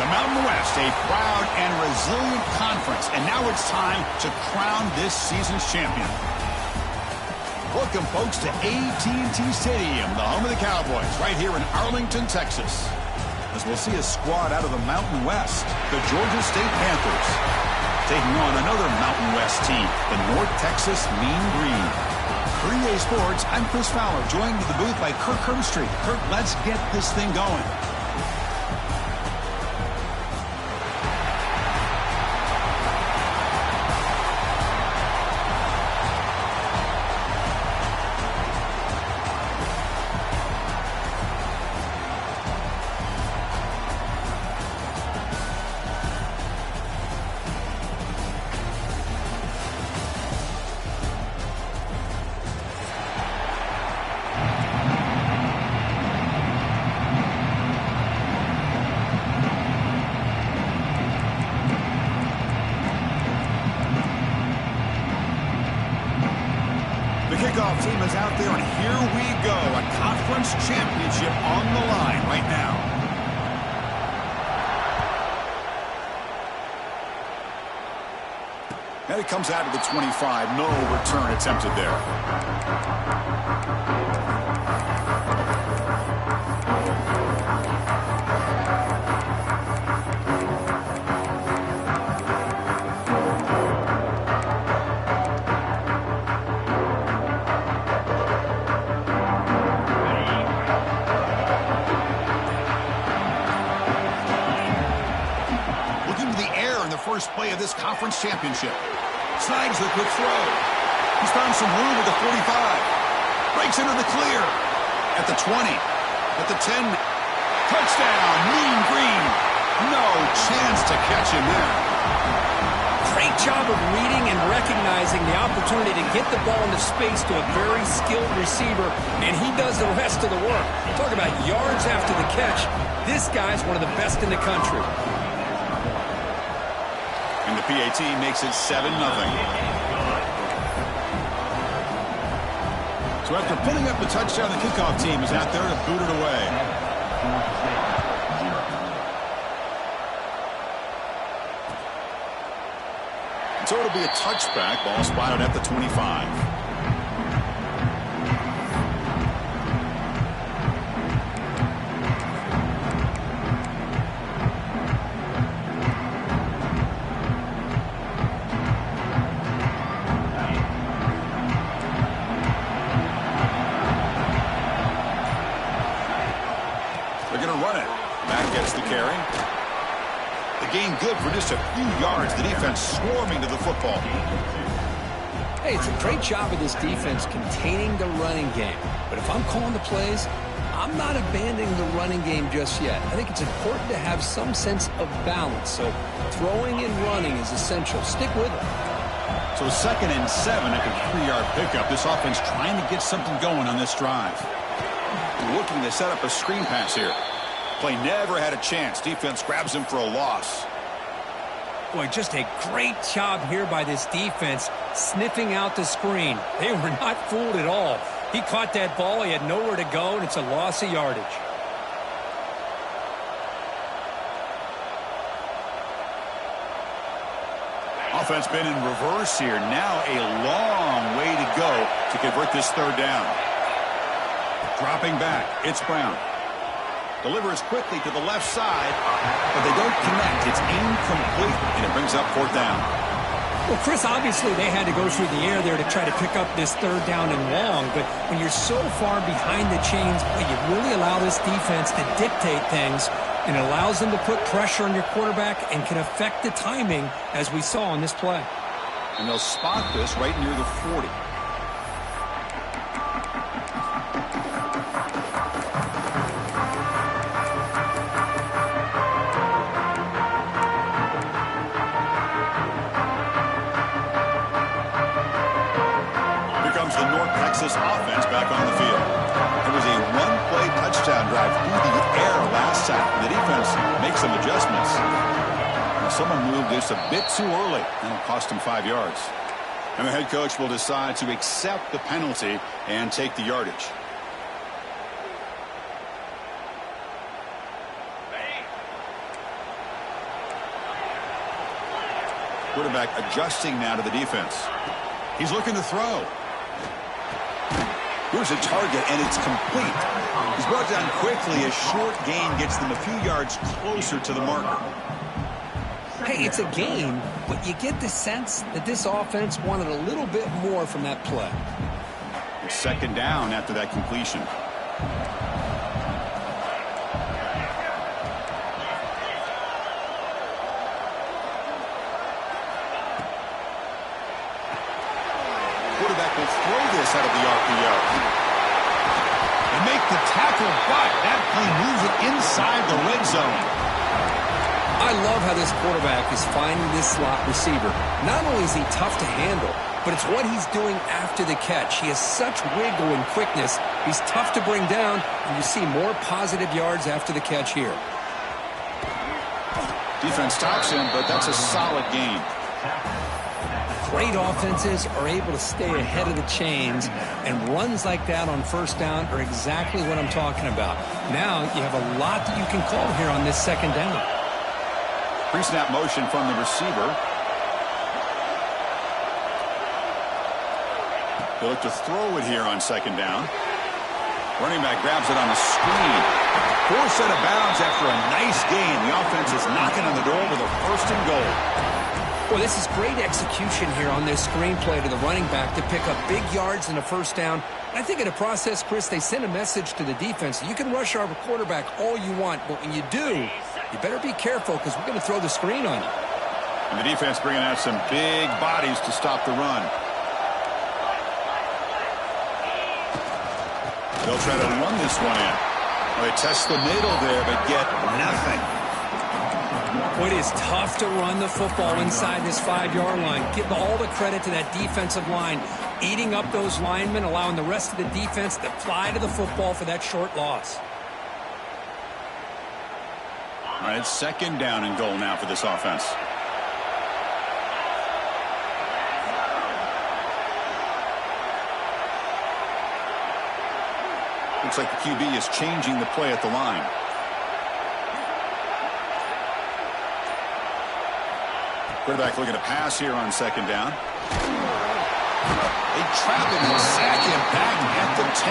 Mountain West, a proud and resilient conference. And now it's time to crown this season's champion. Welcome, folks, to AT&T Stadium, the home of the Cowboys, right here in Arlington, Texas. As we'll see a squad out of the Mountain West, the Georgia State Panthers, taking on another Mountain West team, the North Texas Mean Green. For EA Sports, I'm Chris Fowler, joined in the booth by Kirk Herbstreit. Kirk, let's get this thing going. Kickoff team is out there, and here we go. A conference championship on the line right now. And it comes out of the 25. No return attempted there. first play of this conference championship. Snags the quick throw. He's found some room at the 45. Breaks into the clear. At the 20. At the 10. Touchdown, Mean Green. No chance to catch him there. Great job of reading and recognizing the opportunity to get the ball into space to a very skilled receiver, and he does the rest of the work. Talk about yards after the catch. This guy's one of the best in the country. And the PAT makes it 7-0. So after putting up the touchdown, the kickoff team is out there to boot it away. So it'll be a touchback. Ball spotted at the 25. They're going to run it. Matt gets the carry. The gain good for just a few yards. The defense swarming to the football. Hey, it's a great job of this defense containing the running game. But if I'm calling the plays, I'm not abandoning the running game just yet. I think it's important to have some sense of balance. So throwing and running is essential. Stick with it. So 2nd and 7 after the 3-yard pickup. This offense trying to get something going on this drive. Looking to set up a screen pass here. Play never had a chance. Defense grabs him for a loss. Boy, just a great job here by this defense sniffing out the screen. They were not fooled at all. He caught that ball. He had nowhere to go, and it's a loss of yardage. Offense been in reverse here. Now a long way to go to convert this 3rd down. Dropping back, it's Brown. Delivers quickly to the left side, but they don't connect. It's incomplete, and it brings up 4th down. Well, Chris, obviously they had to go through the air there to try to pick up this 3rd down and long, but when you're so far behind the chains, boy, you really allow this defense to dictate things, and it allows them to put pressure on your quarterback and can affect the timing, as we saw on this play. And they'll spot this right near the 40. Texas offense back on the field. It was a one-play touchdown drive through the air last time. The defense makes some adjustments. Now someone moved just a bit too early, and it'll cost him 5 yards. And the head coach will decide to accept the penalty and take the yardage. Quarterback adjusting now to the defense. He's looking to throw. Here's a target, and it's complete. He's brought down quickly. A short gain gets them a few yards closer to the marker. Hey, it's a gain, but you get the sense that this offense wanted a little bit more from that play. It's 2nd down after that completion. Quarterback will throw this out of the RPO. And make the tackle, but that play moves it inside the red zone. I love how this quarterback is finding this slot receiver. Not only is he tough to handle, but it's what he's doing after the catch. He has such wiggle and quickness. He's tough to bring down, and you see more positive yards after the catch here. Defense stops him, but that's a solid gain. Great offenses are able to stay ahead of the chains, and runs like that on 1st down are exactly what I'm talking about. Now you have a lot that you can call here on this 2nd down. Pre-snap motion from the receiver. They look to throw it here on 2nd down. Running back grabs it on the screen. Forced out of bounds after a nice gain. The offense is knocking on the door with a 1st and goal. Well, this is great execution here on this screenplay to the running back to pick up big yards in a 1st down. I think in the process, Chris, they send a message to the defense. You can rush our quarterback all you want, but when you do, you better be careful because we're going to throw the screen on you. And the defense bringing out some big bodies to stop the run. They'll try to run this one in. Well, they test the middle there, but get nothing. It is tough to run the football inside this 5-yard line. Give all the credit to that defensive line, eating up those linemen, allowing the rest of the defense to fly to the football for that short loss. All right, it's 2nd down and goal now for this offense. Looks like the QB is changing the play at the line. Quarterback looking to pass here on 2nd down. They trap him and sack him back at the 10.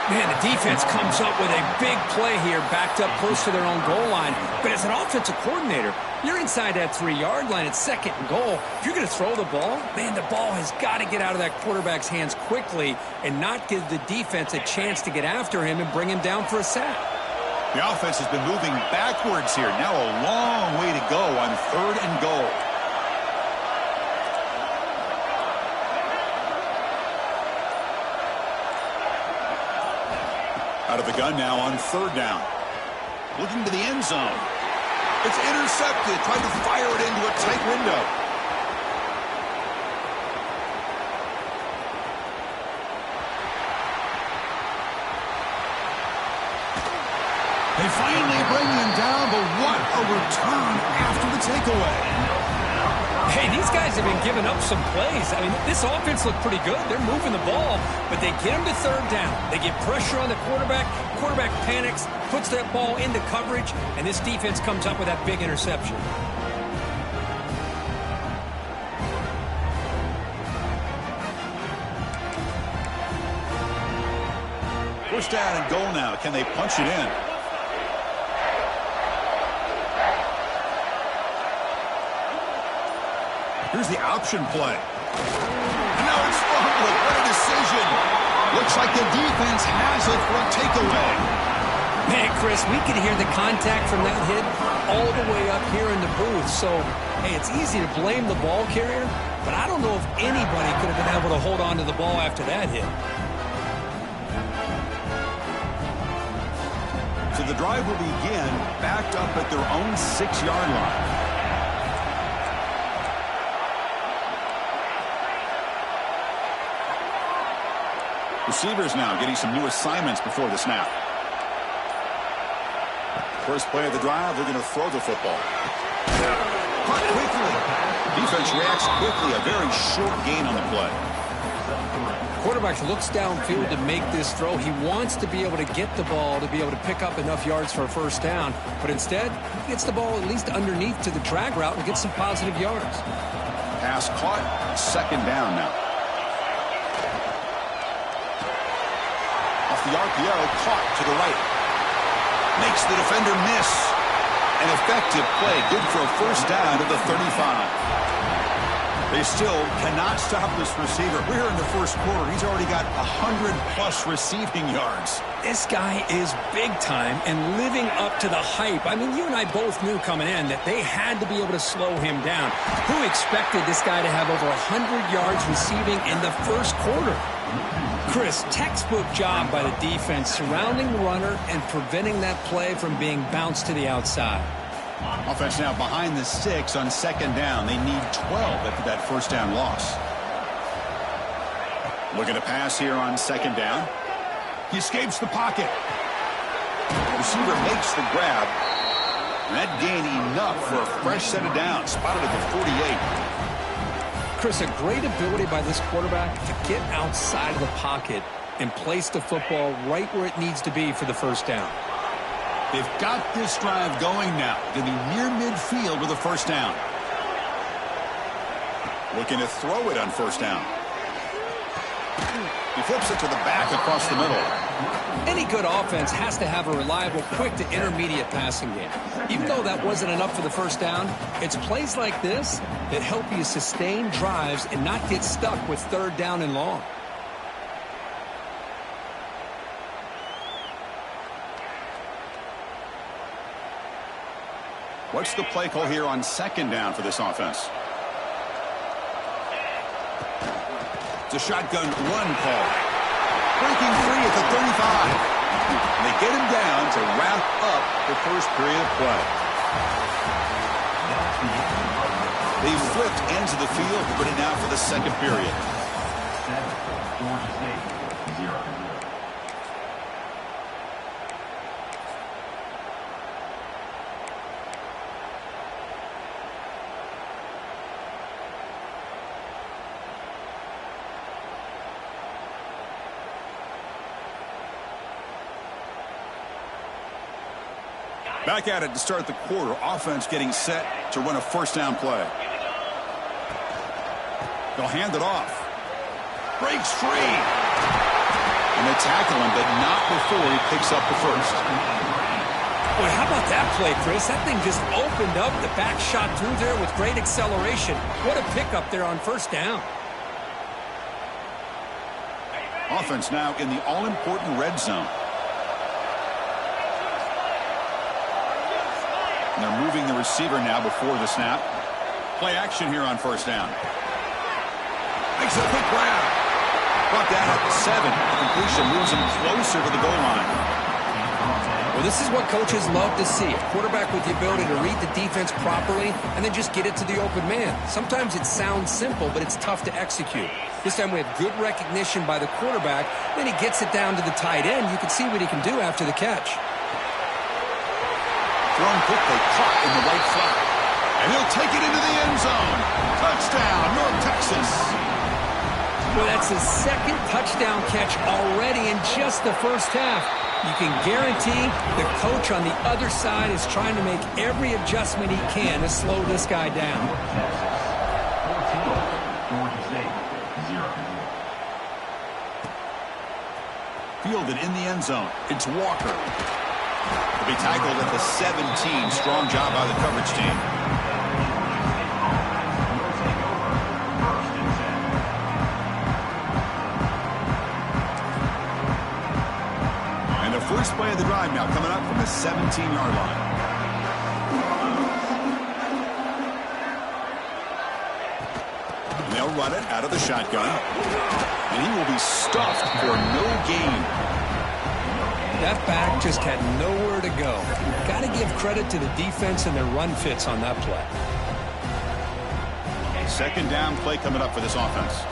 Man, the defense comes up with a big play here, backed up close to their own goal line. But as an offensive coordinator, you're inside that 3-yard line. It's 2nd and goal. If you're going to throw the ball, man, the ball has got to get out of that quarterback's hands quickly and not give the defense a chance to get after him and bring him down for a sack. The offense has been moving backwards here. Now a long way to go on 3rd and goal. Out of the gun now on 3rd down. Looking to the end zone. It's intercepted. Trying to fire it into a tight window. They finally bring him down, but what a return after the takeaway. Hey, these guys have been giving up some plays. I mean, this offense looked pretty good. They're moving the ball, but they get him to 3rd down. They get pressure on the quarterback. Quarterback panics, puts that ball into coverage, and this defense comes up with that big interception. First down and goal now. Can they punch it in? Here's the option play. And now it's fumbled. What a decision. Looks like the defense has it for a takeaway. Man, Chris, we could hear the contact from that hit all the way up here in the booth. So, hey, it's easy to blame the ball carrier, but I don't know if anybody could have been able to hold on to the ball after that hit. So the drive will begin backed up at their own 6-yard line. Receivers now getting some new assignments before the snap. First play of the drive, they're going to throw the football. Caught quickly. Defense reacts quickly. A very short gain on the play. Quarterback looks downfield to make this throw. He wants to be able to get the ball to be able to pick up enough yards for a first down. But instead, he gets the ball at least underneath to the drag route and gets some positive yards. Pass caught. 2nd down now. The RPO caught to the right. Makes the defender miss. An effective play. Good for a first down at the 35. They still cannot stop this receiver. We're in the first quarter. He's already got 100-plus receiving yards. This guy is big time and living up to the hype. I mean, you and I both knew coming in that they had to be able to slow him down. Who expected this guy to have over 100 yards receiving in the first quarter? Chris, textbook job by the defense surrounding the runner and preventing that play from being bounced to the outside. Offense now behind the 6 on 2nd down. They need 12 after that first down loss. Looking to pass here on 2nd down. He escapes the pocket. Receiver makes the grab. And that gain enough for a fresh set of downs. Spotted at the 48. Chris, a great ability by this quarterback to get outside of the pocket and place the football right where it needs to be for the first down. They've got this drive going now. Going to be near midfield with a first down. Looking to throw it on first down. He flips it to the back across the middle. Any good offense has to have a reliable, quick to intermediate passing game. Even though that wasn't enough for the first down, it's plays like this that help you sustain drives and not get stuck with 3rd down and long. What's the play call here on second down for this offense? It's a shotgun run call. Breaking free at the 35. And they get him down to wrap up the first period of play. They flipped ends of the field, ready now for the second period. Back at it to start the quarter. Offense getting set to run a first down play. They'll hand it off. Breaks free. And they tackle him, but not before he picks up the first. Boy, how about that play, Chris? That thing just opened up. The back shot through there with great acceleration. What a pickup there on first down. Offense now in the all-important red zone. And they're moving the receiver now before the snap. Play action here on first down. Makes a quick grab. Brought down at the 7. The completion moves him closer to the goal line. Well, this is what coaches love to see. A quarterback with the ability to read the defense properly and then just get it to the open man. Sometimes it sounds simple, but it's tough to execute. This time we have good recognition by the quarterback. Then he gets it down to the tight end. You can see what he can do after the catch. Thrown quickly, caught in the right flat. And he'll take it into the end zone. Touchdown, North Texas. Well, that's his second touchdown catch already in just the first half. You can guarantee the coach on the other side is trying to make every adjustment he can to slow this guy down. Fielded in the end zone. It's Walker. Be tackled at the 17. Strong job by the coverage team. And the first play of the drive now coming up from the 17-yard line. And they'll run it out of the shotgun. And he will be stuffed for no gain. That back just had nowhere to go. Got to give credit to the defense and their run fits on that play. Second down play coming up for this offense.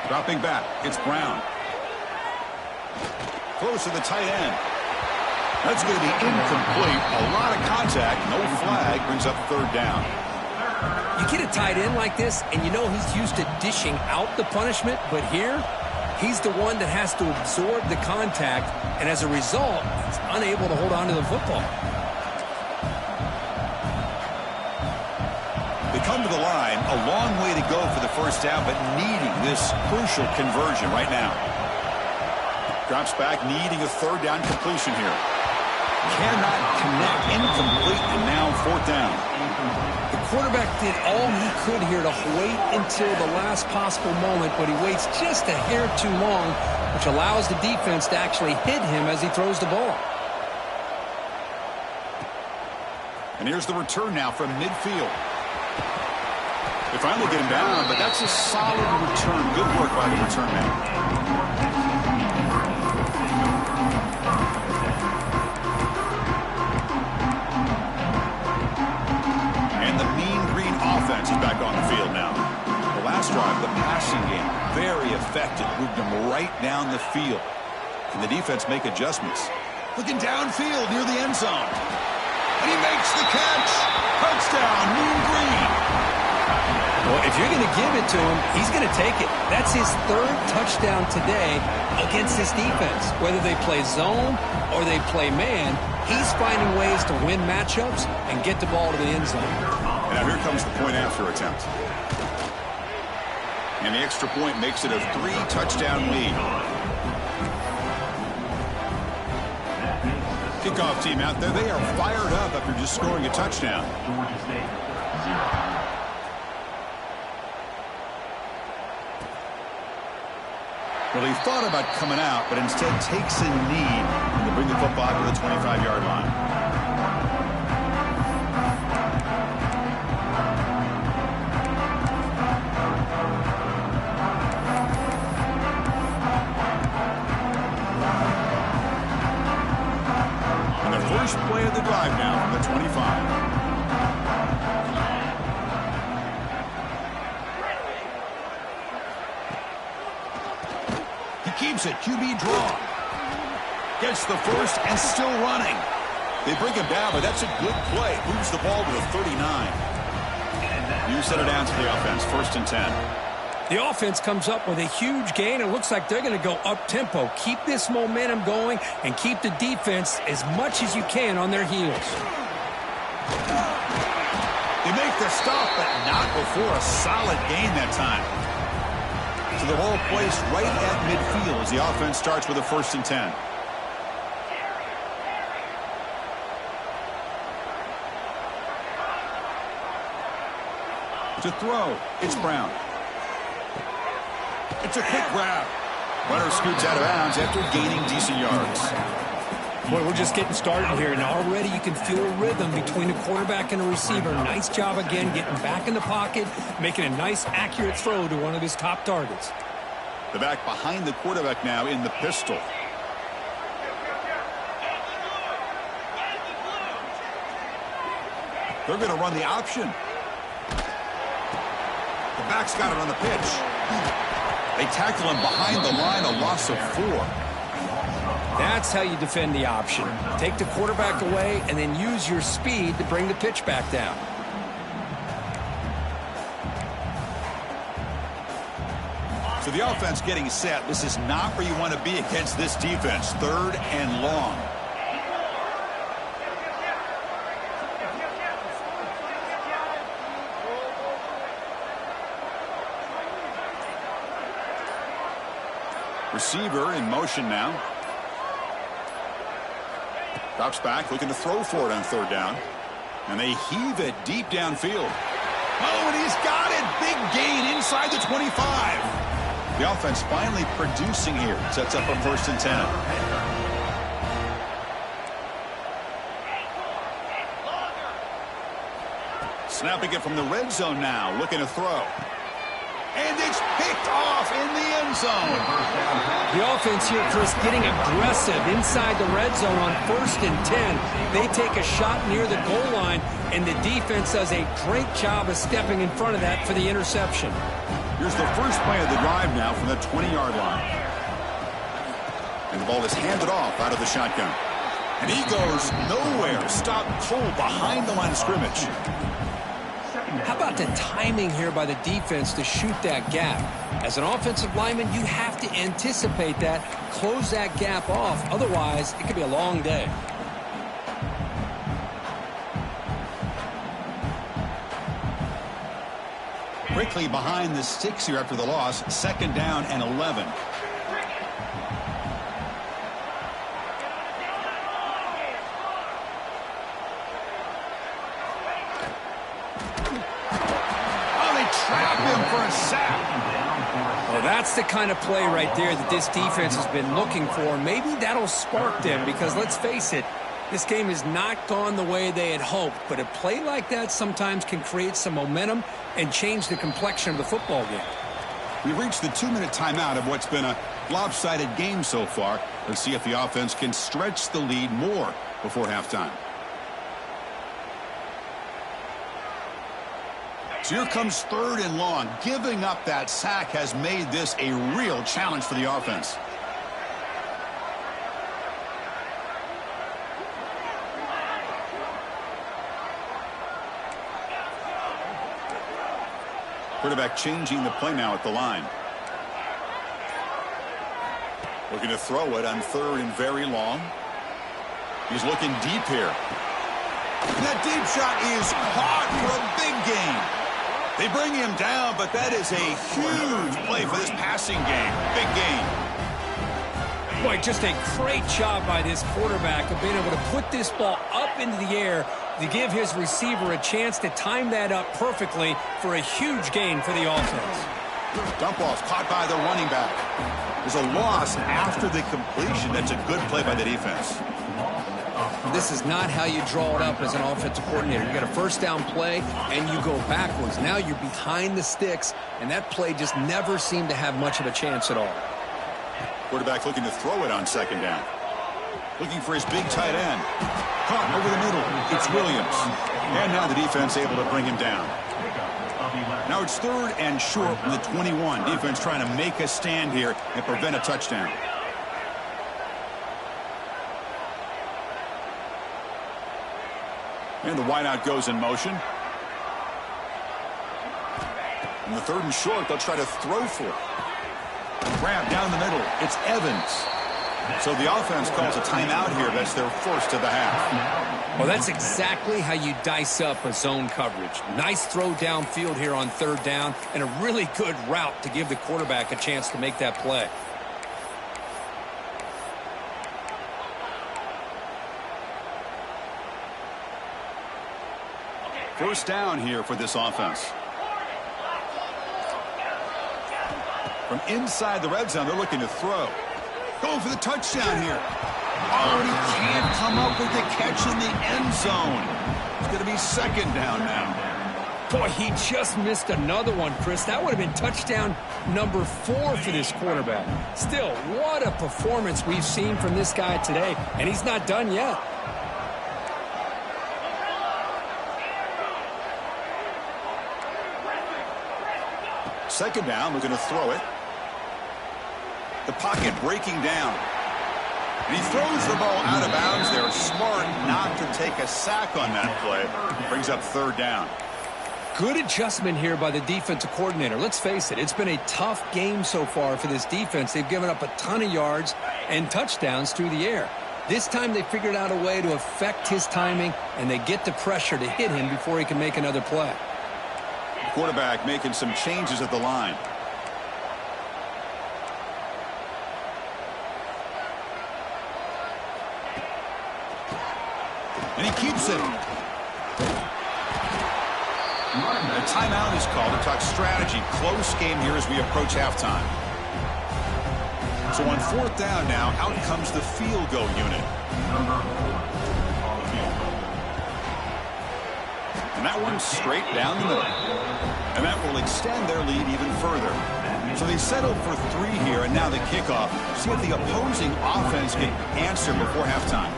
Dropping back, it's Brown. Close to the tight end. That's going to be incomplete. A lot of contact, no flag, brings up third down. You get a tight end like this, and you know he's used to dishing out the punishment, but here, he's the one that has to absorb the contact, and as a result, he's unable to hold on to the football. They come to the line, a long way to go for the first down, but needing this crucial conversion right now. Drops back, needing a third down completion here. Cannot connect, incomplete, and now fourth down. The quarterback did all he could here to wait until the last possible moment, but he waits just a hair too long, which allows the defense to actually hit him as he throws the ball. And here's the return now from midfield. They finally get him down, but that's a solid return. Good work by the return man. Offense is back on the field now. The last drive, the passing game, very effective. Moved them right down the field. Can the defense make adjustments? Looking downfield near the end zone. And he makes the catch. Touchdown, Mean Green. Well, if you're going to give it to him, he's going to take it. That's his third touchdown today against this defense. Whether they play zone or they play man, he's finding ways to win matchups and get the ball to the end zone. And now here comes the point after attempt. And the extra point makes it a 3-touchdown lead. Kickoff team out there, they are fired up after just scoring a touchdown. Well, he thought about coming out, but instead takes a knee to bring the football to the 25-yard line. First play of the drive now from the 25. He keeps it. QB draw. Gets the first and still running. They bring him down, but that's a good play. Moves the ball to the 39. You set it down to the offense. 1st and 10. The offense comes up with a huge gain. It looks like they're going to go up-tempo. Keep this momentum going and keep the defense as much as you can on their heels. They make the stop, but not before a solid gain that time. So the ball placed right at midfield as the offense starts with a 1st and 10. To throw, it's Brown. It's a quick grab. Runner scoots out of bounds after gaining decent yards. Boy, we're just getting started here, and already you can feel a rhythm between a quarterback and a receiver. Nice job again getting back in the pocket, making a nice, accurate throw to one of his top targets. The back behind the quarterback now in the pistol. They're going to run the option. The back's got it on the pitch. They tackle him behind the line, a loss of 4. That's how you defend the option. Take the quarterback away and then use your speed to bring the pitch back down. So the offense getting set. This is not where you want to be against this defense. 3rd and long. Receiver in motion now. Drops back, looking to throw for it on 3rd down. And they heave it deep downfield. Oh, and he's got it. Big gain inside the 25. The offense finally producing here. Sets up a 1st and 10. Snapping it from the red zone now. Looking to throw. And it's picked off in the end zone. The offense here, Chris, getting aggressive inside the red zone on 1st and 10. They take a shot near the goal line, and the defense does a great job of stepping in front of that for the interception. Here's the first play of the drive now from the 20-yard line. And the ball is handed off out of the shotgun. And he goes nowhere. Stop cold behind the line of scrimmage. How about the timing here by the defense to shoot that gap? As an offensive lineman, you have to anticipate that, close that gap off. Otherwise, it could be a long day. Quickly behind the sticks here after the loss. 2nd down and 11. Well, that's the kind of play right there that this defense has been looking for. Maybe that'll spark them because, let's face it, this game has not gone the way they had hoped. But a play like that sometimes can create some momentum and change the complexion of the football game. We've reached the 2-minute timeout of what's been a lopsided game so far. Let's see if the offense can stretch the lead more before halftime. So here comes 3rd and long. Giving up that sack has made this a real challenge for the offense. Quarterback changing the play now at the line. Looking to throw it on 3rd and very long. He's looking deep here. And that deep shot is caught for a big gain. They bring him down, but that is a huge play for this passing game. Big gain. Boy, just a great job by this quarterback of being able to put this ball up into the air to give his receiver a chance to time that up perfectly for a huge gain for the offense. Dump off caught by the running back. There's a loss after the completion. That's a good play by the defense. This is not how you draw it up as an offensive coordinator. You got a first down play, and you go backwards. Now you're behind the sticks, and that play just never seemed to have much of a chance at all. Quarterback looking to throw it on second down. Looking for his big tight end. Caught over the middle. It's Williams. And now the defense able to bring him down. Now it's 3rd and short from the 21. Defense trying to make a stand here and prevent a touchdown. And the wideout goes in motion. In the 3rd and short, they'll try to throw for it. Grab down the middle. It's Evans. So the offense calls a timeout here. That's their first of the half. Well, that's exactly how you dice up a zone coverage. Nice throw downfield here on 3rd down, and a really good route to give the quarterback a chance to make that play. First down here for this offense. From inside the red zone, they're looking to throw. Going for the touchdown here. Oh, and he can't come up with the catch in the end zone. It's going to be 2nd down now. Boy, he just missed another one, Chris. That would have been touchdown number 4 for this quarterback. Still, what a performance we've seen from this guy today, and he's not done yet. Second down, we're going to throw it. The pocket breaking down. And he throws the ball out of bounds there. Smart not to take a sack on that play. Brings up 3rd down. Good adjustment here by the defensive coordinator. Let's face it, it's been a tough game so far for this defense. They've given up a ton of yards and touchdowns through the air. This time they figured out a way to affect his timing, and they get the pressure to hit him before he can make another play. Quarterback making some changes at the line. And he keeps it. A timeout is called to talk strategy. Close game here as we approach halftime. So on 4th down now, out comes the field goal unit. And that one's straight down the middle. And that will extend their lead even further. So they settled for 3 here, and now the kickoff. See if the opposing offense can answer before halftime.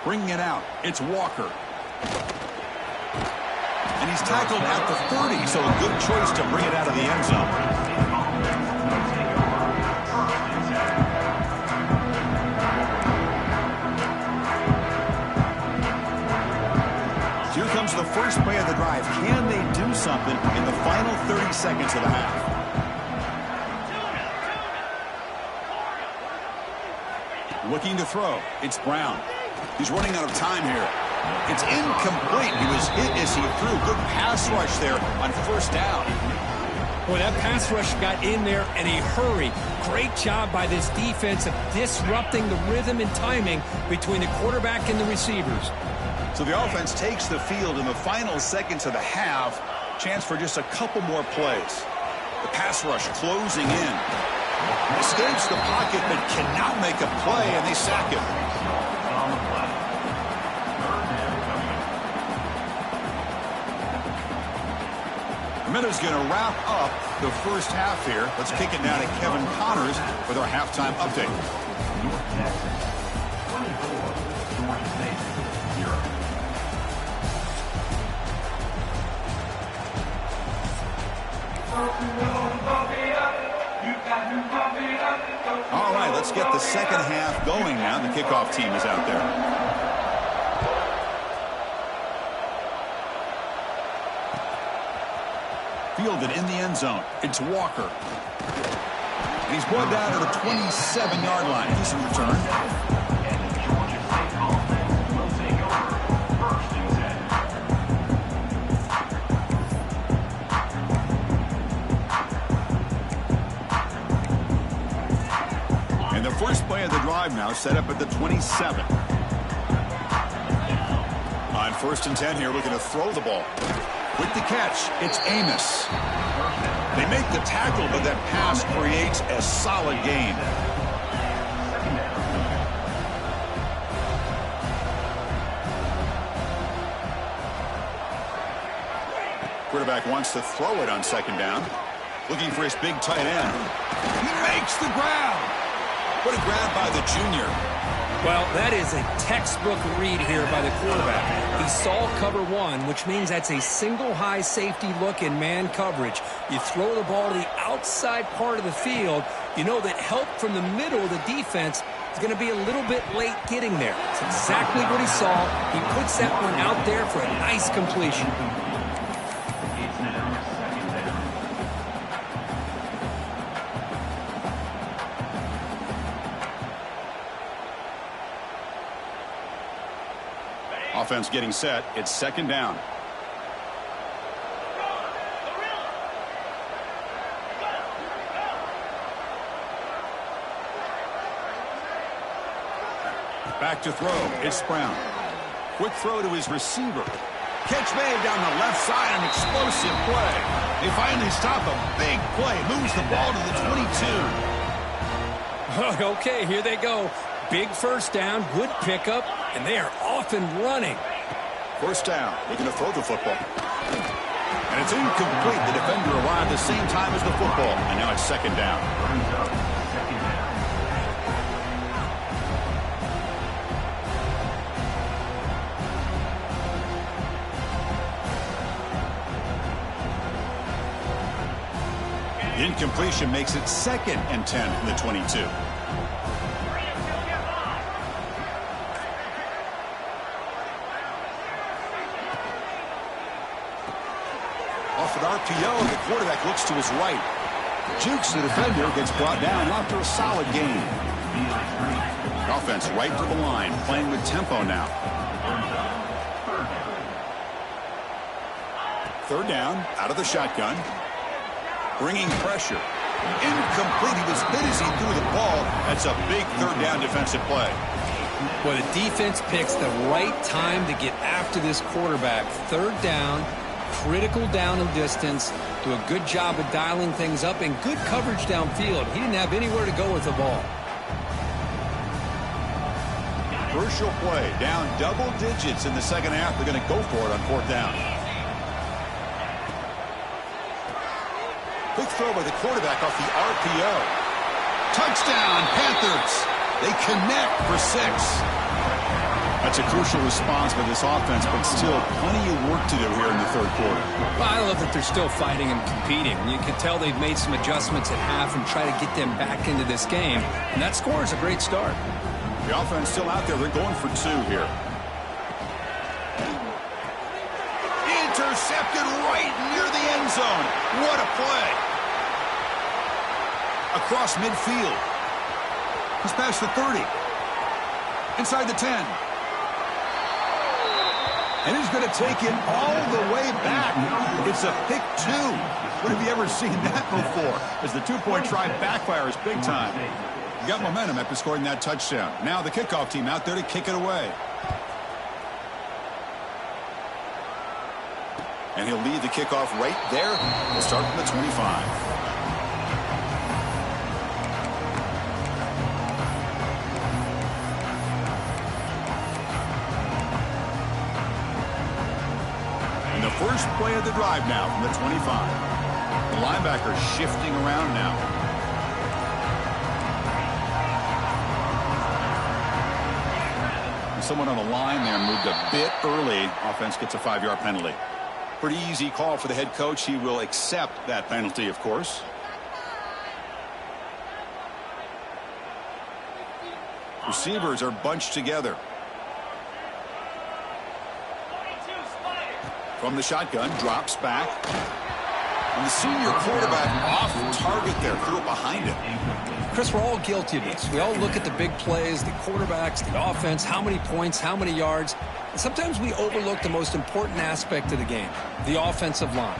Bringing it out, it's Walker. And he's tackled at the 30, so a good choice to bring it out of the end zone. Here comes the first play of the drive. Can they do something in the final 30 seconds of the half? Looking to throw, it's Brown. He's running out of time here. It's incomplete. He was hit as he threw. Good pass rush there on 1st down. Boy, that pass rush got in there in a hurry. Great job by this defense of disrupting the rhythm and timing between the quarterback and the receivers. So the offense takes the field in the final seconds of the half. Chance for just a couple more plays. The pass rush closing in. Escapes the pocket but cannot make a play, and they sack him. Minute's going to wrap up the first half here. Let's kick it down to Kevin Connors with our halftime update. All right, let's get the second half going now. The kickoff team is out there. Fielded in the end zone. It's Walker. And he's brought down to the 27-yard line. Decent return. And the first play of the drive now set up at the 27. On First and 10 here, looking to throw the ball. With the catch, it's Amos. They make the tackle, but that pass creates a solid gain. Quarterback wants to throw it on second down. Looking for his big tight end. He makes the grab. What a grab by the junior. Well, that is a textbook read here by the quarterback. He saw cover one, which means that's a single high safety look in man coverage. You throw the ball to the outside part of the field, you know that help from the middle of the defense is going to be a little bit late getting there. It's exactly what he saw. He puts that one out there for a nice completion. Offense getting set. It's second down. Back to throw. It's Brown. Quick throw to his receiver. Catch made down the left side. An explosive play. They finally stop a big play. Moves the ball to the 22. Okay, here they go. Big first down, good pickup, and they are off and running. First down, looking to throw the football. And it's incomplete. The defender arrived the same time as the football, and now it's second down. The incompletion makes it second and 10 from the 22. Off an RPO, the quarterback looks to his right. Jukes the defender, gets brought down after a solid gain. Offense right to the line, playing with tempo now. Third down, out of the shotgun. Bringing pressure. Incomplete. He was hit as he threw the ball. That's a big third down defensive play. Well, the defense picks the right time to get after this quarterback. Third down, critical down and distance. Do a good job of dialing things up and good coverage downfield. He didn't have anywhere to go with the ball. Crucial play. Down double digits in the second half. They're going to go for it on fourth down. Quick throw by the quarterback off the RPO. Touchdown, Panthers. They connect for 6. That's a crucial response by this offense, but still plenty of work to do here in the third quarter. Well, I love that they're still fighting and competing. You can tell they've made some adjustments at half and try to get them back into this game. And that score is a great start. The offense still out there. They're going for 2 here. Intercepted right near the end zone. What a play. Across midfield. He's past the 30. Inside the 10. And he's going to take it all the way back. It's a pick 2. When have you ever seen that before? As the 2-point try backfires big time. You got momentum after scoring that touchdown. Now the kickoff team out there to kick it away. And he'll lead the kickoff right there. We'll start from the 25. First play of the drive now from the 25. The linebacker shifting around now. And someone on the line there moved a bit early. Offense gets a 5-yard penalty. Pretty easy call for the head coach. He will accept that penalty, of course. Receivers are bunched together. From the shotgun, drops back. And the senior quarterback off target there, threw it behind him. Chris, we're all guilty of this. We all look at the big plays, the quarterbacks, the offense, how many points, how many yards. And sometimes we overlook the most important aspect of the game, the offensive line.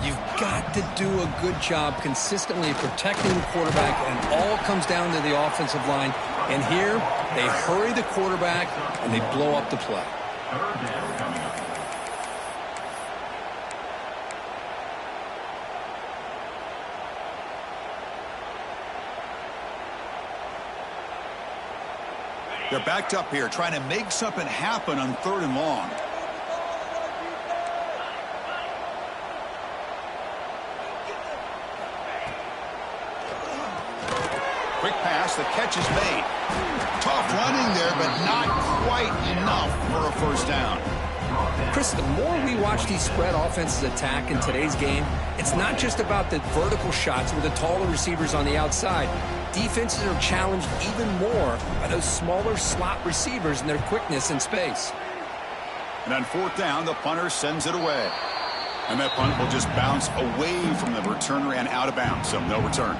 You've got to do a good job consistently protecting the quarterback, and all comes down to the offensive line. And here, they hurry the quarterback, and they blow up the play. They're backed up here, trying to make something happen on 3rd and long. Quick pass, the catch is made. Tough running there, but not quite enough for a first down. Chris, the more we watch these spread offenses attack in today's game, it's not just about the vertical shots with the taller receivers on the outside. Defenses are challenged even more by those smaller slot receivers and their quickness in space. And on 4th down, the punter sends it away. And that punt will just bounce away from the returner and out of bounds, so no return.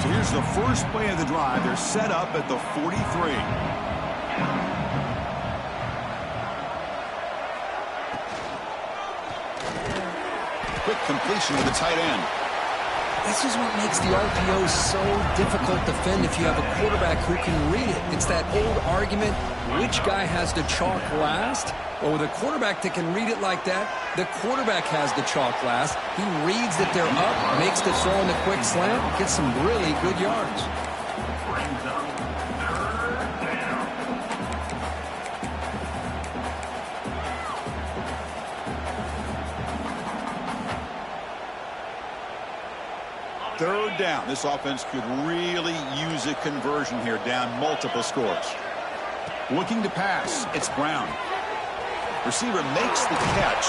So here's the first play of the drive. They're set up at the 43. Quick completion to the tight end. This is what makes the RPO so difficult to defend if you have a quarterback who can read it. It's that old argument, which guy has the chalk last? Well, with a quarterback that can read it like that, the quarterback has the chalk last. He reads that they're up, makes the throw in the quick slant, gets some really good yards. Third down. This offense could really use a conversion here, down multiple scores. Looking to pass, it's Brown. Receiver makes the catch,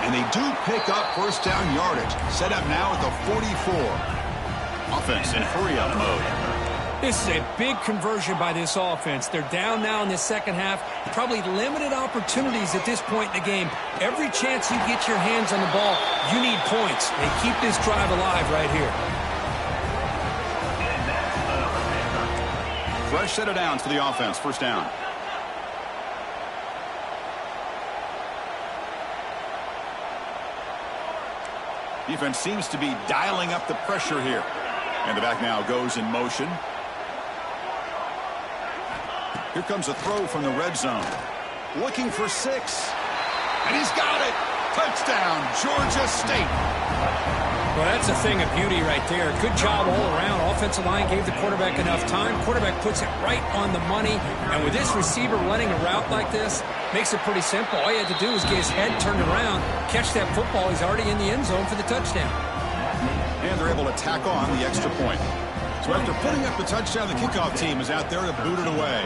and they do pick up first down yardage. Set up now at the 44. Offense in hurry-up mode. This is a big conversion by this offense. They're down now in the second half. Probably limited opportunities at this point in the game. Every chance you get your hands on the ball, you need points. They keep this drive alive right here. Fresh set of downs for the offense. First down. Defense seems to be dialing up the pressure here. And the back now goes in motion. Here comes a throw from the red zone. Looking for 6. And he's got it. Touchdown, Georgia State. Well, that's a thing of beauty right there. Good job all around. Offensive line gave the quarterback enough time. Quarterback puts it right on the money. And with this receiver running a route like this, makes it pretty simple. All he had to do was get his head turned around, catch that football. He's already in the end zone for the touchdown. And they're able to tack on the extra point. So after putting up the touchdown, the kickoff team is out there to boot it away.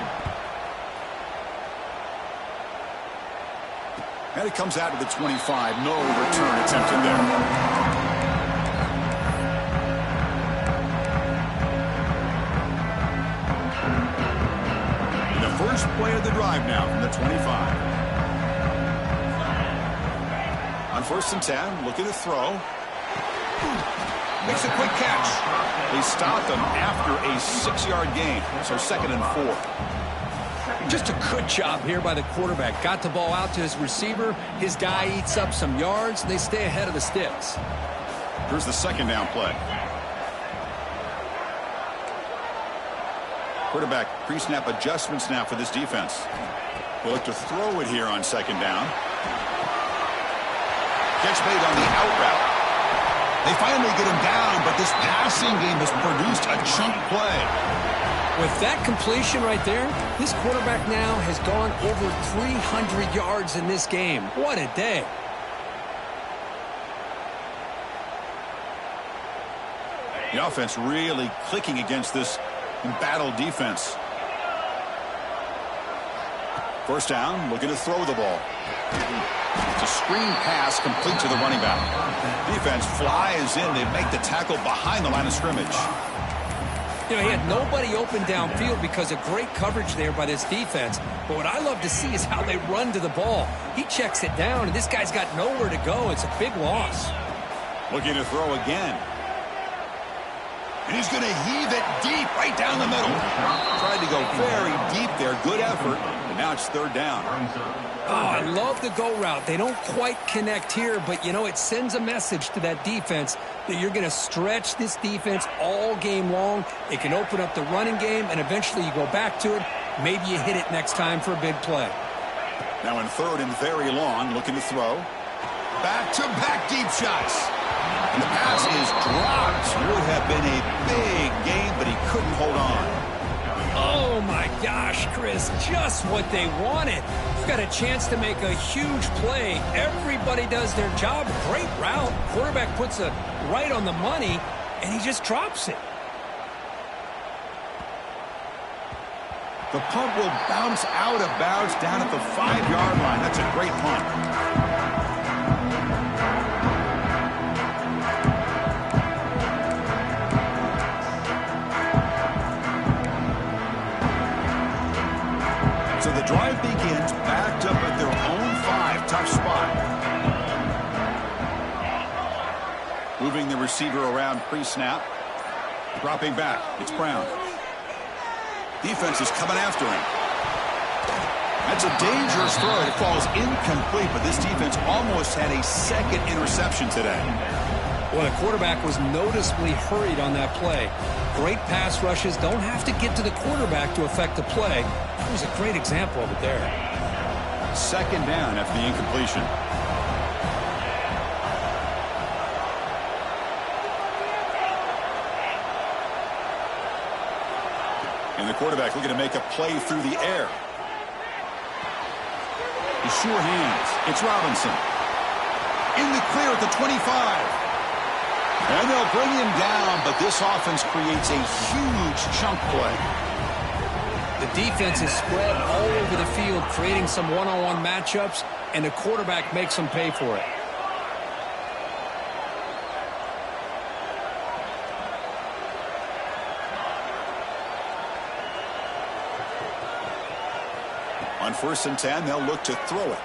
And it comes out to the 25. No return attempted there. The first play of the drive now from the 25. On 1st and 10, looking to throw. Makes a quick catch. They stopped him after a 6-yard gain. So 2nd and 4. Just a good job here by the quarterback. Got the ball out to his receiver. His guy eats up some yards. They stay ahead of the sticks. Here's the 2nd down play. Quarterback pre-snap adjustments now for this defense. They look to throw it here on 2nd down. Catch made on the out route. They finally get him down, but this passing game has produced a chunk play. With that completion right there, this quarterback now has gone over 300 yards in this game. What a day. The offense really clicking against this embattled defense. First down, looking to throw the ball. It's a screen pass complete to the running back. Defense flies in. They make the tackle behind the line of scrimmage. You know, he had nobody open downfield because of great coverage there by this defense. But what I love to see is how they run to the ball. He checks it down, and this guy's got nowhere to go. It's a big loss. Looking to throw again. And he's going to heave it deep right down the middle. Tried to go very deep there. Good effort. And now it's 3rd down. Oh, I love the go route. They don't quite connect here, but, you know, it sends a message to that defense that you're going to stretch this defense all game long. It can open up the running game, and eventually you go back to it. Maybe you hit it next time for a big play. Now in 3rd and very long, looking to throw. Back-to-back deep shots. And the pass is dropped. Would have been a big gain, but he couldn't hold on. Oh, my gosh, Chris, just what they wanted. You've got a chance to make a huge play. Everybody does their job. Great route. Quarterback puts it right on the money, and he just drops it. The punt will bounce out of bounds down at the 5-yard line. That's a great punt. So the drive begins backed up at their own 5. Tough spot. Moving the receiver around pre-snap. Dropping back. It's Brown. Defense is coming after him. That's a dangerous throw. It falls incomplete, but this defense almost had a second interception today. Well, the quarterback was noticeably hurried on that play. Great pass rushes don't have to get to the quarterback to affect the play. That was a great example of it there. Second down after the incompletion. And the quarterback looking to make a play through the air. The sure hands. It's Robinson. In the clear at the 25. And they'll bring him down, but this offense creates a huge chunk play. The defense is spread all over the field, creating some one-on-one matchups, and the quarterback makes them pay for it. On 1st and 10, they'll look to throw it.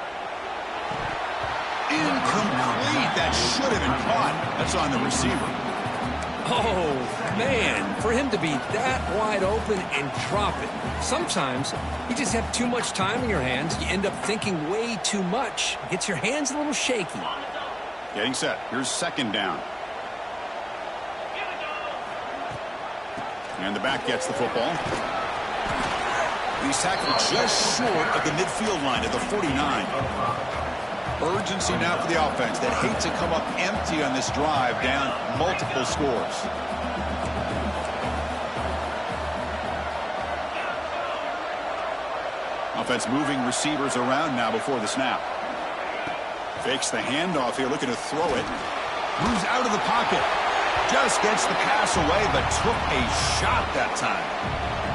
Incomplete. That should have been caught. That's on the receiver. Oh, man, for him to be that wide open and drop it. Sometimes you just have too much time in your hands. You end up thinking way too much. Gets your hands a little shaky. Getting set. Here's second down. And the back gets the football. He's tackled just short of the midfield line at the 49. Urgency now for the offense that hate to come up empty on this drive, down multiple scores. Offense moving receivers around now before the snap. Fakes the handoff here, looking to throw it. Moves out of the pocket. Just gets the pass away, but took a shot that time.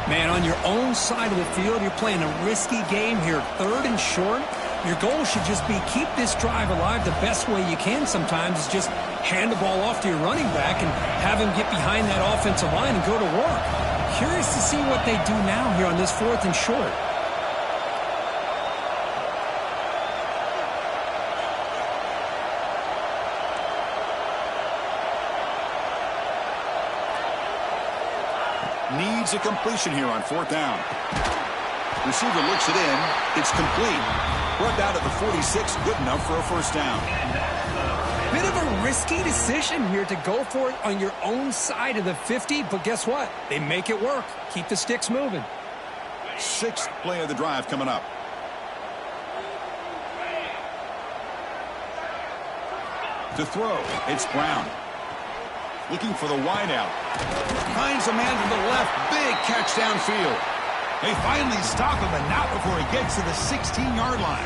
Man, on your own side of the field, you're playing a risky game here. 3rd and short. Your goal should just be keep this drive alive the best way you can sometimes is just hand the ball off to your running back and have him get behind that offensive line and go to work. Curious to see what they do now here on this 4th and short. Needs a completion here on 4th down. Receiver looks it in. It's complete. Brought down at the 46. Good enough for a 1st down. Bit of a risky decision here to go for it on your own side of the 50, but guess what? They make it work. Keep the sticks moving. 6th play of the drive coming up. To throw, it's Brown. Looking for the wideout. Finds a man to the left. Big catch downfield. They finally stop him, but not before he gets to the 16-yard line.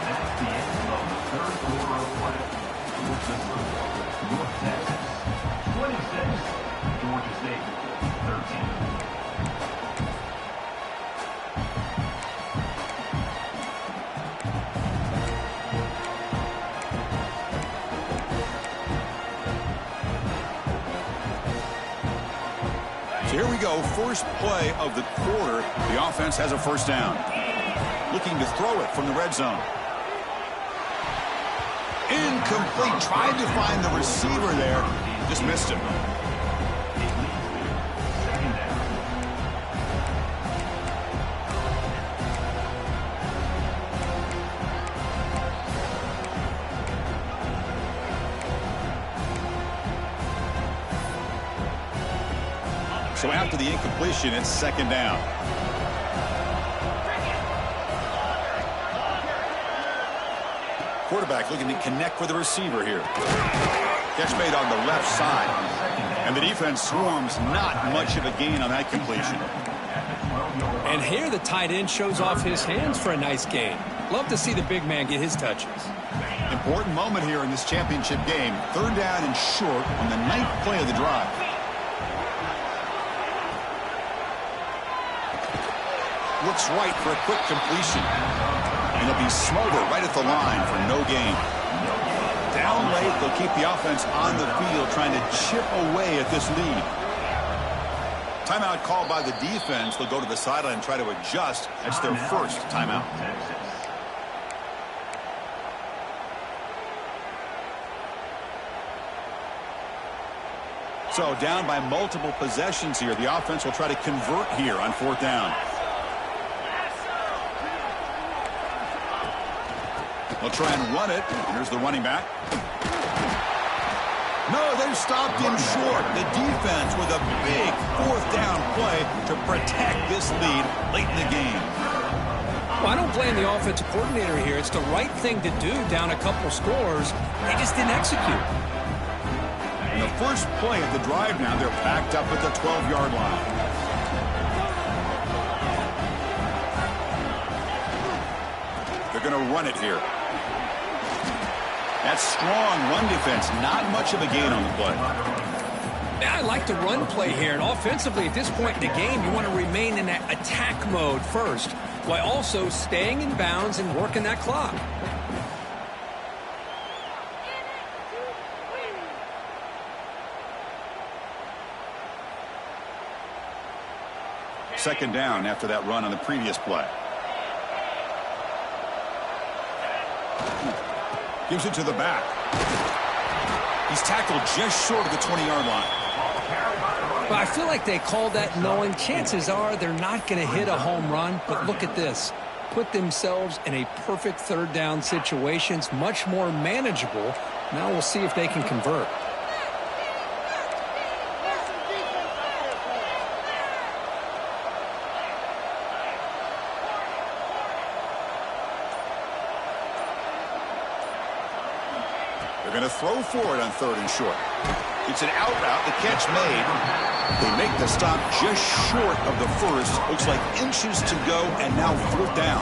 That's the end of the 3rd quarter of play. North Texas, 26. Georgia State, 13. Here we go, first play of the quarter. The offense has a 1st down. Looking to throw it from the red zone. Incomplete. Tried to find the receiver there. Just missed him. So after the incompletion, it's 2nd down. Quarterback looking to connect with the receiver here. Catch made on the left side. And the defense swarms, not much of a gain on that completion. And here the tight end shows off his hands for a nice gain. Love to see the big man get his touches. Important moment here in this championship game. 3rd down and short on the 9th play of the drive. Looks right for a quick completion. And he'll be smothered right at the line for no gain. Down late, they'll keep the offense on the field trying to chip away at this lead. Timeout called by the defense. They'll go to the sideline and try to adjust. That's their first timeout. So down by multiple possessions here. The offense will try to convert here on 4th down. They'll try and run it. Here's the running back. No, they've stopped him short. The defense with a big 4th down play to protect this lead late in the game. Well, I don't blame the offensive coordinator here. It's the right thing to do down a couple scores. They just didn't execute. And the first play of the drive now, they're backed up at the 12-yard line. They're going to run it here. That strong run defense, not much of a gain on the play. I like the run play here, and offensively at this point in the game, you want to remain in that attack mode first, while also staying in bounds and working that clock. Second down after that run on the previous play. Gives it to the back. He's tackled just short of the 20-yard line. But I feel like they called that knowing chances are they're not going to hit a home run. But look at this. Put themselves in a perfect 3rd down situation. It's much more manageable. Now we'll see if they can convert. They're going to throw for it on 3rd and short. It's an out route. The catch made. They make the stop just short of the first. Looks like inches to go, and now 4th down.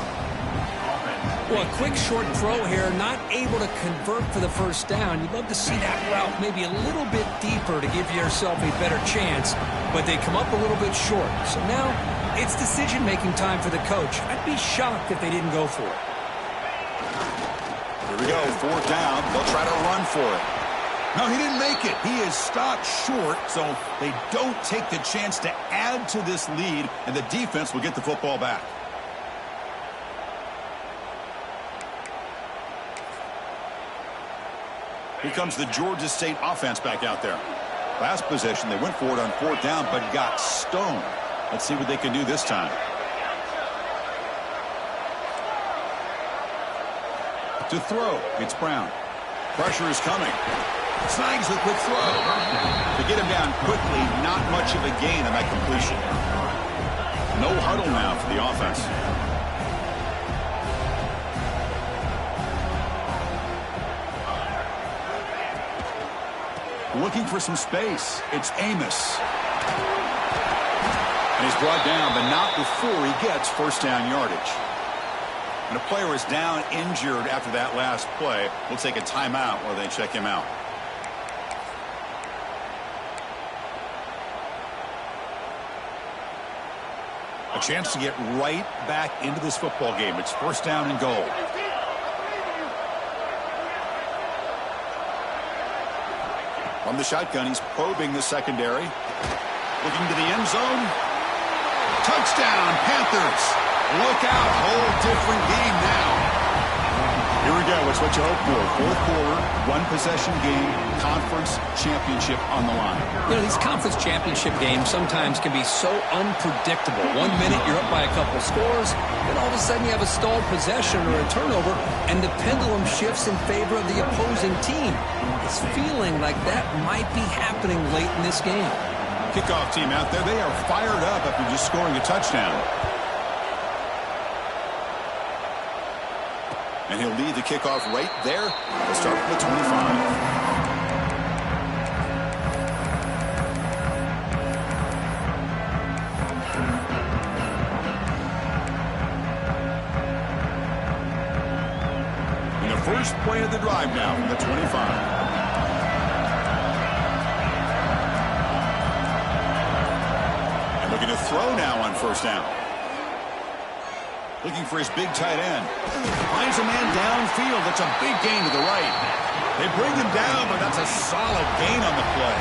Well, a quick short throw here, not able to convert for the 1st down. You'd love to see that route maybe a little bit deeper to give yourself a better chance, but they come up a little bit short. So now it's decision-making time for the coach. I'd be shocked if they didn't go for it. Here we go, 4th down. They'll try to run for it. No, he didn't make it. He is stopped short, so they don't take the chance to add to this lead, and the defense will get the football back. Here comes the Georgia State offense back out there. Last possession, they went for it on 4th down, but got stoned. Let's see what they can do this time. To throw, it's Brown. Pressure is coming. Snags the quick throw. To get him down quickly, not much of a gain on that completion. No huddle now for the offense. Looking for some space. It's Amos. And he's brought down, but not before he gets 1st down yardage. And a player is down injured after that last play. We'll take a timeout while they check him out. A chance to get right back into this football game. It's 1st down and goal. From the shotgun, he's probing the secondary. Looking to the end zone. Touchdown, Panthers. Look out, whole different game now. Here we go, it's what you hope for. 4th quarter, 1-possession game, conference championship on the line. You know, these conference championship games sometimes can be so unpredictable. 1 minute you're up by a couple scores, then all of a sudden you have a stalled possession or a turnover, and the pendulum shifts in favor of the opposing team. It's feeling like that might be happening late in this game. Kickoff team out there, they are fired up after just scoring a touchdown. And he'll lead the kickoff right there. We'll start from the 25. First play of the drive now from the 25. And looking to throw now on first down. Looking for his big tight end. Finds a man downfield. That's a big gain to the right. They bring him down, but that's a solid gain on the play.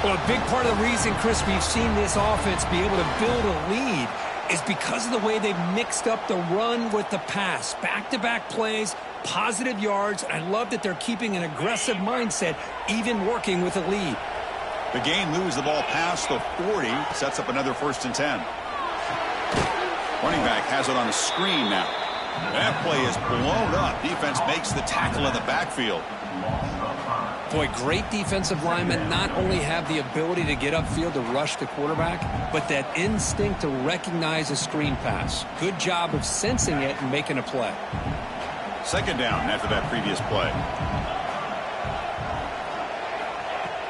Well, a big part of the reason, Chris, we've seen this offense be able to build a lead is because of the way they've mixed up the run with the pass. Back-to-back plays, positive yards. I love that they're keeping an aggressive mindset, even working with a lead. The gain moves the ball past the 40, sets up another 1st and 10. Running back has it on a screen now. That play is blown up. Defense makes the tackle in the backfield. Boy, great defensive linemen not only have the ability to get upfield to rush the quarterback, but that instinct to recognize a screen pass. Good job of sensing it and making a play. 2nd down after that previous play.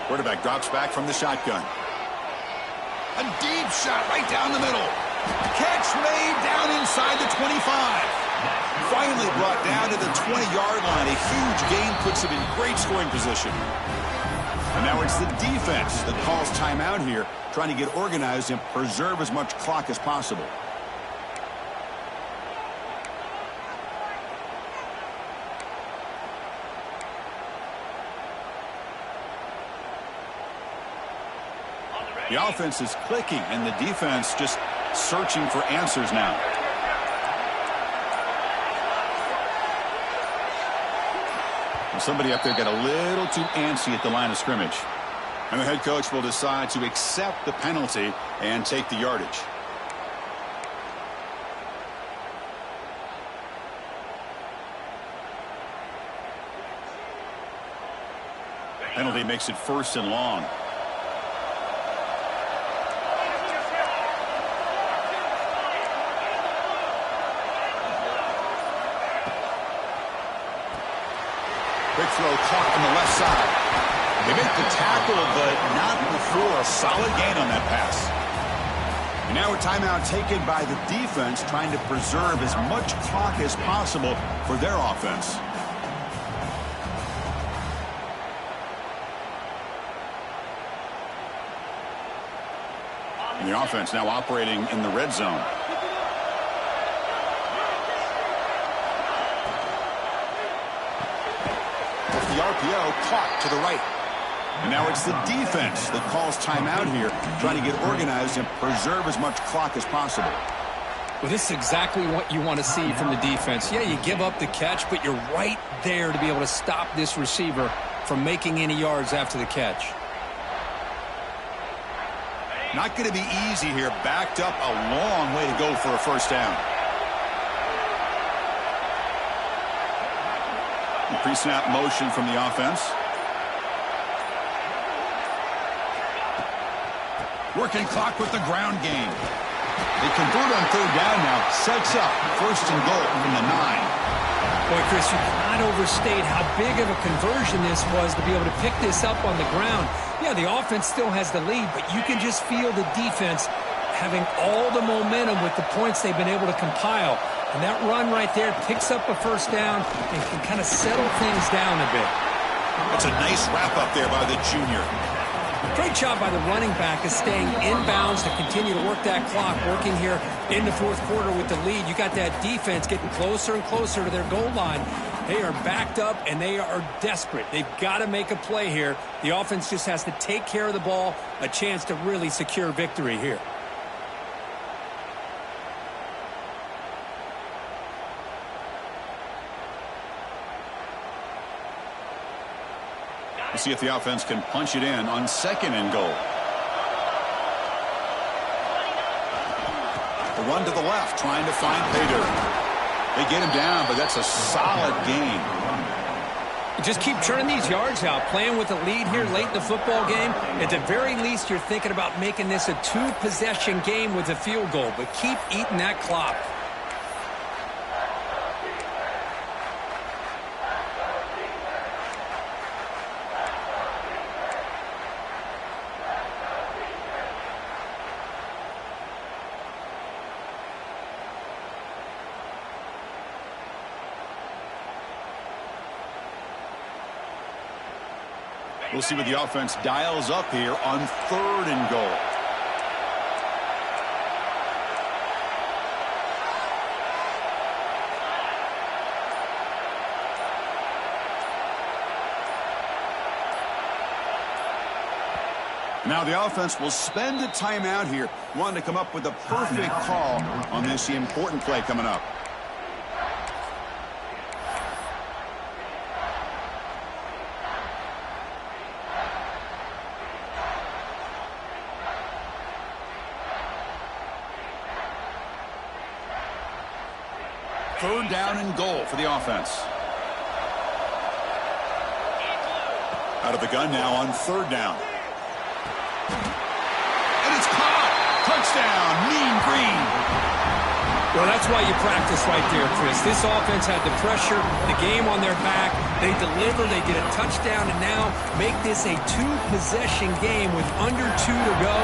Quarterback drops back from the shotgun. A deep shot right down the middle. Catch made down inside the 25. Finally brought down to the 20-yard line. A huge gain puts him in great scoring position. And now it's the defense that calls timeout here, trying to get organized and preserve as much clock as possible. The offense is clicking, and the defense just searching for answers now. Somebody up there got a little too antsy at the line of scrimmage. And the head coach will decide to accept the penalty and take the yardage. Penalty makes it 1st and long. Quick throw caught on the left side. They make the tackle, but not before a solid gain on that pass. And now a timeout taken by the defense, trying to preserve as much clock as possible for their offense. And the offense now operating in the red zone. The RPO caught to the right. And now it's the defense that calls timeout here, trying to get organized and preserve as much clock as possible. Well, this is exactly what you want to see from the defense. Yeah, you give up the catch, but you're right there to be able to stop this receiver from making any yards after the catch. Not going to be easy here. Backed up a long way to go for a 1st down. Pre-snap motion from the offense. Working clock with the ground game. They convert on 3rd down now. Sets up 1st and goal from the 9. Boy, Chris, you cannot overstate how big of a conversion this was to be able to pick this up on the ground. Yeah, the offense still has the lead, but you can just feel the defense having all the momentum with the points they've been able to compile. And that run right there picks up a 1st down and can kind of settle things down a bit. That's a nice wrap-up there by the junior. Great job by the running back of staying inbounds to continue to work that clock, working here in the 4th quarter with the lead. You got that defense getting closer and closer to their goal line. They are backed up, and they are desperate. They've got to make a play here. The offense just has to take care of the ball, a chance to really secure victory here. We'll see if the offense can punch it in on 2nd and goal. The run to the left, trying to find Pater. They get him down, but that's a solid gain. Just keep churning these yards out, playing with a lead here late in the football game. At the very least, you're thinking about making this a 2-possession game with a field goal, but keep eating that clock. We'll see what the offense dials up here on 3rd and goal. Now the offense will spend a timeout here, wanting to come up with a perfect call on this important play coming up. Third down and goal for the offense. Out of the gun now on 3rd down. And it's caught. Touchdown, Mean Green. Well, that's why you practice right there, Chris. This offense had the pressure, the game on their back. They deliver, they get a touchdown, and now make this a 2-possession game with under 2 to go.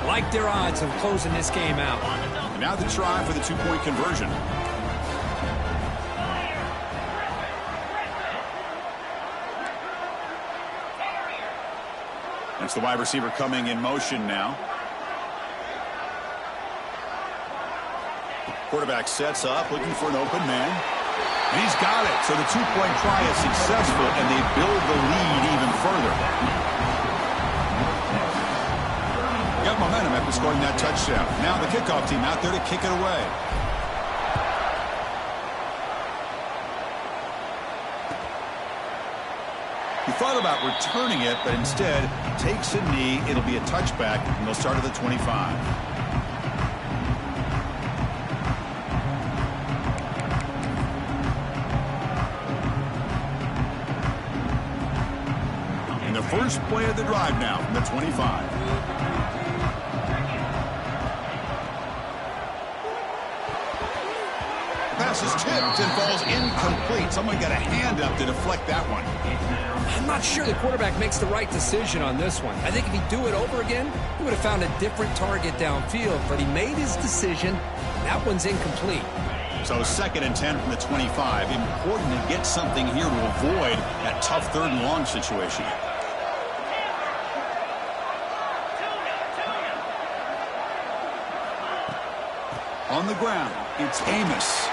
Like their odds of closing this game out. And now the try for the 2-point conversion. That's the wide receiver coming in motion now. Quarterback sets up, looking for an open man. And he's got it. So the 2-point try is successful, and they build the lead even further. Got momentum after scoring that touchdown. Now the kickoff team out there to kick it away. He thought about returning it, but instead takes a knee. It'll be a touchback, and they'll start at the 25. And the first play of the drive now from the 25. Pass is tipped and falls incomplete. Someone got a hand up to deflect that one. I'm not sure the quarterback makes the right decision on this one. I think if he'd do it over again, he would have found a different target downfield, but he made his decision. That one's incomplete. So 2nd and 10 from the 25. Important to get something here to avoid that tough 3rd and long situation. On the ground, it's Amos.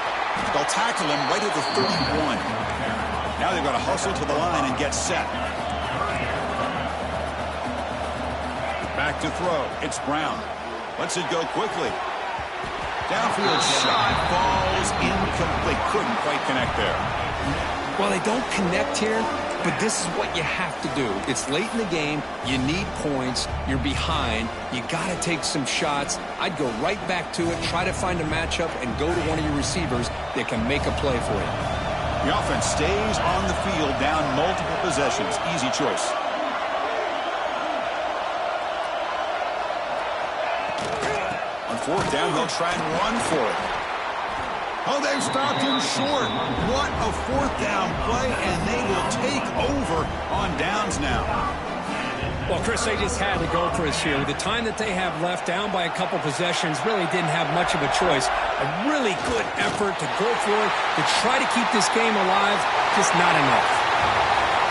They'll tackle him right at the 31. Now they've got to hustle to the line and get set. Back to throw. It's Brown. Lets it go quickly. Downfield shot falls incomplete. Couldn't quite connect there. Well, they don't connect here, but this is what you have to do. It's late in the game. You need points. You're behind. You got to take some shots. I'd go right back to it, try to find a matchup, and go to one of your receivers that can make a play for you. The offense stays on the field, down multiple possessions. Easy choice. On 4th down, they'll try and run for it. Oh, they've stopped him short. What a 4th down play, and they will take over on downs now. Well, Chris, they just had to go for us here. With the time that they have left, down by a couple possessions, really didn't have much of a choice. A really good effort to go for it, to try to keep this game alive, just not enough.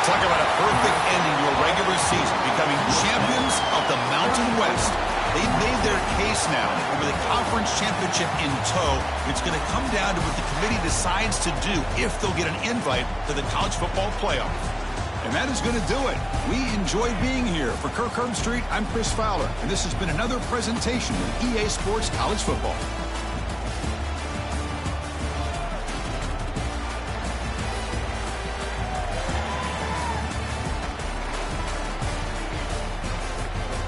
Talk about a perfect ending to a regular season, becoming champions of the Mountain West. They've made their case now, and with a conference championship in tow, it's going to come down to what the committee decides to do if they'll get an invite to the college football playoff. And that is going to do it. We enjoyed being here. For Kirk Herbstreit, I'm Chris Fowler, and this has been another presentation of EA Sports College Football.